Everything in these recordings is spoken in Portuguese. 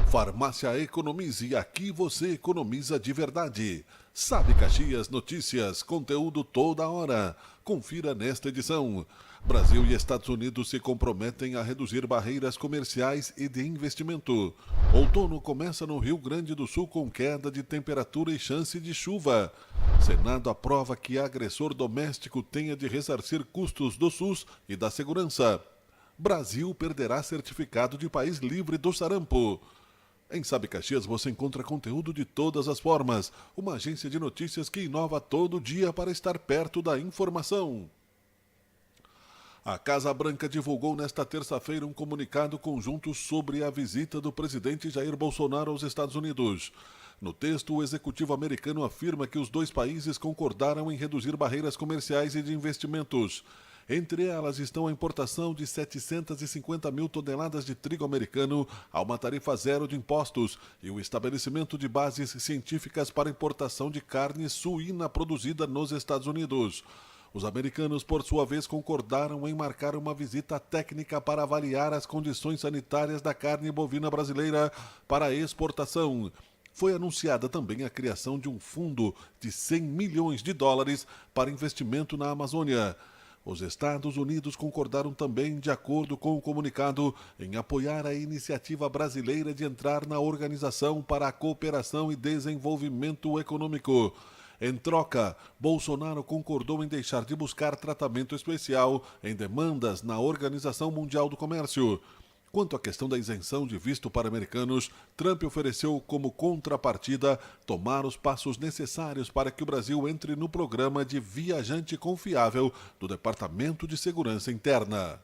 Farmácia Economize, aqui você economiza de verdade. Sabe Caxias Notícias, conteúdo toda hora. Confira nesta edição. Brasil e Estados Unidos se comprometem a reduzir barreiras comerciais e de investimento. Outono começa no Rio Grande do Sul com queda de temperatura e chance de chuva. Senado aprova que agressor doméstico tenha de ressarcir custos do SUS e da segurança. Brasil perderá certificado de país livre do sarampo. Em Sabe Caxias você encontra conteúdo de todas as formas. Uma agência de notícias que inova todo dia para estar perto da informação. A Casa Branca divulgou nesta terça-feira um comunicado conjunto sobre a visita do presidente Jair Bolsonaro aos Estados Unidos. No texto, o executivo americano afirma que os dois países concordaram em reduzir barreiras comerciais e de investimentos. Entre elas estão a importação de 750 mil toneladas de trigo americano a uma tarifa zero de impostos e o estabelecimento de bases científicas para importação de carne suína produzida nos Estados Unidos. Os americanos, por sua vez, concordaram em marcar uma visita técnica para avaliar as condições sanitárias da carne bovina brasileira para exportação. Foi anunciada também a criação de um fundo de 100 milhões de dólares para investimento na Amazônia. Os Estados Unidos concordaram também, de acordo com o comunicado, em apoiar a iniciativa brasileira de entrar na Organização para a Cooperação e Desenvolvimento Econômico. Em troca, Bolsonaro concordou em deixar de buscar tratamento especial em demandas na Organização Mundial do Comércio. Quanto à questão da isenção de visto para americanos, Trump ofereceu como contrapartida tomar os passos necessários para que o Brasil entre no programa de viajante confiável do Departamento de Segurança Interna.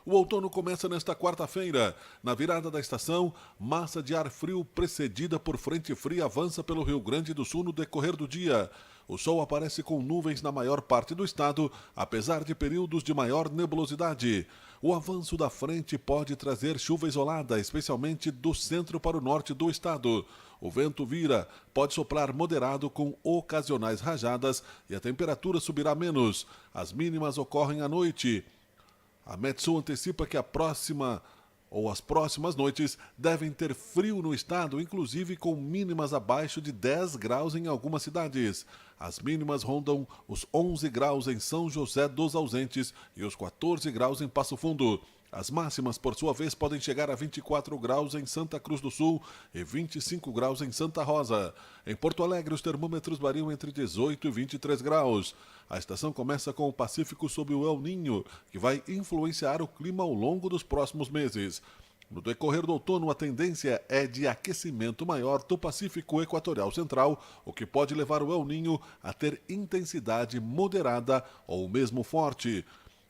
O outono começa nesta quarta-feira. Na virada da estação, massa de ar frio precedida por frente fria avança pelo Rio Grande do Sul no decorrer do dia. O sol aparece com nuvens na maior parte do estado, apesar de períodos de maior nebulosidade. O avanço da frente pode trazer chuva isolada, especialmente do centro para o norte do estado. O vento vira, pode soprar moderado com ocasionais rajadas e a temperatura subirá menos. As mínimas ocorrem à noite. A Metsul antecipa que as próximas noites devem ter frio no estado, inclusive com mínimas abaixo de 10 graus em algumas cidades. As mínimas rondam os 11 graus em São José dos Ausentes e os 14 graus em Passo Fundo. As máximas, por sua vez, podem chegar a 24 graus em Santa Cruz do Sul e 25 graus em Santa Rosa. Em Porto Alegre, os termômetros variam entre 18 e 23 graus. A estação começa com o Pacífico sob o El Niño, que vai influenciar o clima ao longo dos próximos meses. No decorrer do outono, a tendência é de aquecimento maior do Pacífico Equatorial Central, o que pode levar o El Niño a ter intensidade moderada ou mesmo forte.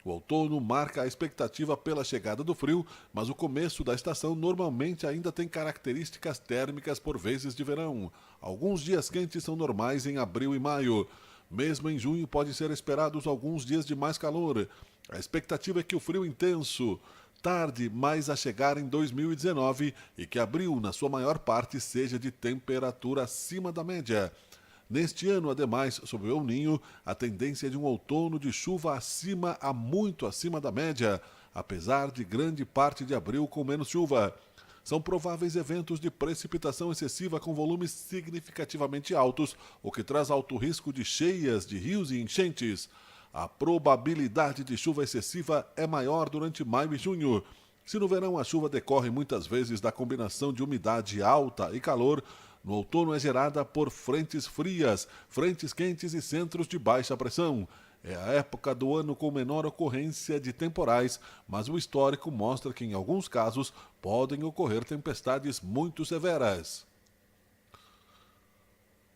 O outono marca a expectativa pela chegada do frio, mas o começo da estação normalmente ainda tem características térmicas por vezes de verão. Alguns dias quentes são normais em abril e maio. Mesmo em junho podem ser esperados alguns dias de mais calor. A expectativa é que o frio intenso tarde mais a chegar em 2019 e que abril, na sua maior parte, seja de temperatura acima da média. Neste ano, ademais, sob o El Niño, a tendência é de um outono de chuva muito acima da média, apesar de grande parte de abril com menos chuva. São prováveis eventos de precipitação excessiva com volumes significativamente altos, o que traz alto risco de cheias de rios e enchentes. A probabilidade de chuva excessiva é maior durante maio e junho. Se no verão a chuva decorre muitas vezes da combinação de umidade alta e calor, no outono é gerada por frentes frias, frentes quentes e centros de baixa pressão. É a época do ano com menor ocorrência de temporais, mas o histórico mostra que em alguns casos podem ocorrer tempestades muito severas.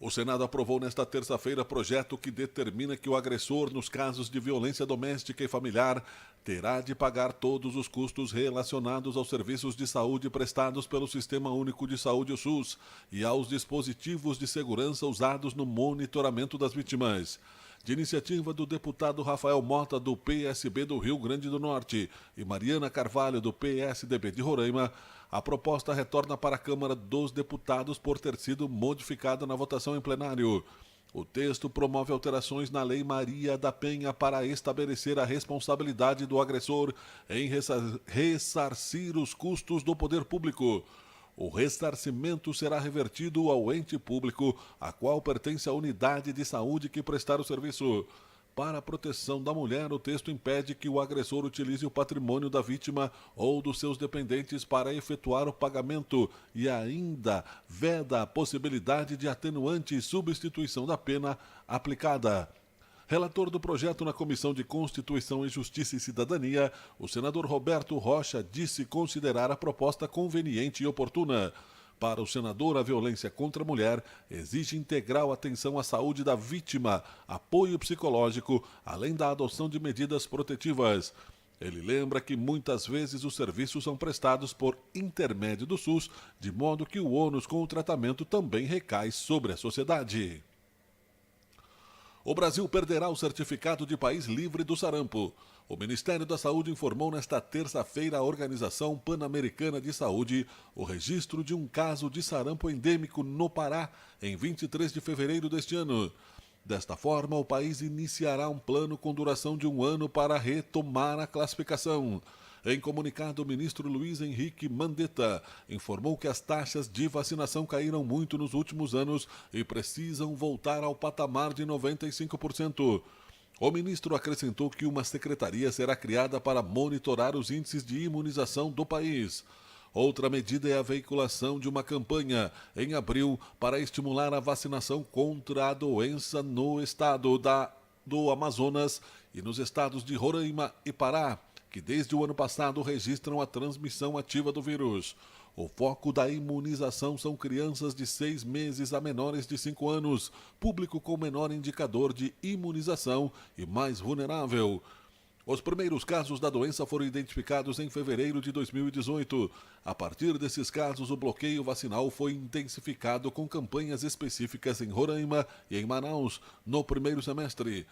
O Senado aprovou nesta terça-feira projeto que determina que o agressor, nos casos de violência doméstica e familiar, terá de pagar todos os custos relacionados aos serviços de saúde prestados pelo Sistema Único de Saúde, o SUS, e aos dispositivos de segurança usados no monitoramento das vítimas. De iniciativa do deputado Rafael Mota, do PSB do Rio Grande do Norte, e Mariana Carvalho, do PSDB de Roraima, a proposta retorna para a Câmara dos Deputados por ter sido modificada na votação em plenário. O texto promove alterações na Lei Maria da Penha para estabelecer a responsabilidade do agressor em ressarcir os custos do poder público. O ressarcimento será revertido ao ente público, a qual pertence a unidade de saúde que prestar o serviço. Para a proteção da mulher, o texto impede que o agressor utilize o patrimônio da vítima ou dos seus dependentes para efetuar o pagamento e ainda veda a possibilidade de atenuante e substituição da pena aplicada. Relator do projeto na Comissão de Constituição e Justiça e Cidadania, o senador Roberto Rocha disse considerar a proposta conveniente e oportuna. Para o senador, a violência contra a mulher exige integral atenção à saúde da vítima, apoio psicológico, além da adoção de medidas protetivas. Ele lembra que muitas vezes os serviços são prestados por intermédio do SUS, de modo que o ônus com o tratamento também recai sobre a sociedade. O Brasil perderá o certificado de país livre do sarampo. O Ministério da Saúde informou nesta terça-feira à Organização Pan-Americana de Saúde o registro de um caso de sarampo endêmico no Pará, em 23 de fevereiro deste ano. Desta forma, o país iniciará um plano com duração de 1 ano para retomar a classificação. Em comunicado, o ministro Luiz Henrique Mandetta informou que as taxas de vacinação caíram muito nos últimos anos e precisam voltar ao patamar de 95%. O ministro acrescentou que uma secretaria será criada para monitorar os índices de imunização do país. Outra medida é a veiculação de uma campanha em abril para estimular a vacinação contra a doença no estado do Amazonas e nos estados de Roraima e Pará, que desde o ano passado registram a transmissão ativa do vírus. O foco da imunização são crianças de 6 meses a menores de 5 anos, público com menor indicador de imunização e mais vulnerável. Os primeiros casos da doença foram identificados em fevereiro de 2018. A partir desses casos, o bloqueio vacinal foi intensificado com campanhas específicas em Roraima e em Manaus no primeiro semestre.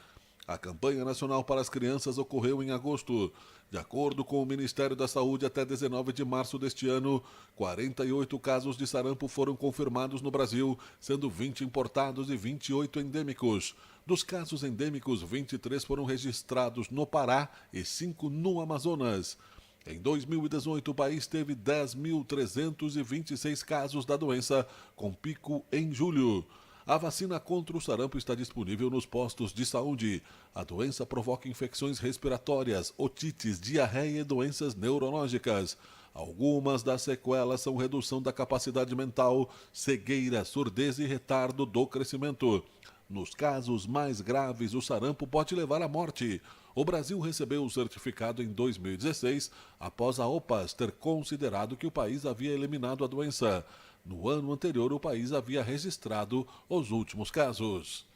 A campanha nacional para as crianças ocorreu em agosto. De acordo com o Ministério da Saúde, até 19 de março deste ano, 48 casos de sarampo foram confirmados no Brasil, sendo 20 importados e 28 endêmicos. Dos casos endêmicos, 23 foram registrados no Pará e 5 no Amazonas. Em 2018, o país teve 10.326 casos da doença, com pico em julho. A vacina contra o sarampo está disponível nos postos de saúde. A doença provoca infecções respiratórias, otites, diarreia e doenças neurológicas. Algumas das sequelas são redução da capacidade mental, cegueira, surdez e retardo do crescimento. Nos casos mais graves, o sarampo pode levar à morte. O Brasil recebeu o certificado em 2016, após a OPAS ter considerado que o país havia eliminado a doença. No ano anterior, o país havia registrado os últimos casos.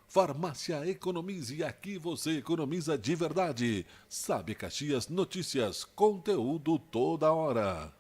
Farmácia Economize, aqui você economiza de verdade. Sabe Caxias Notícias, conteúdo toda hora.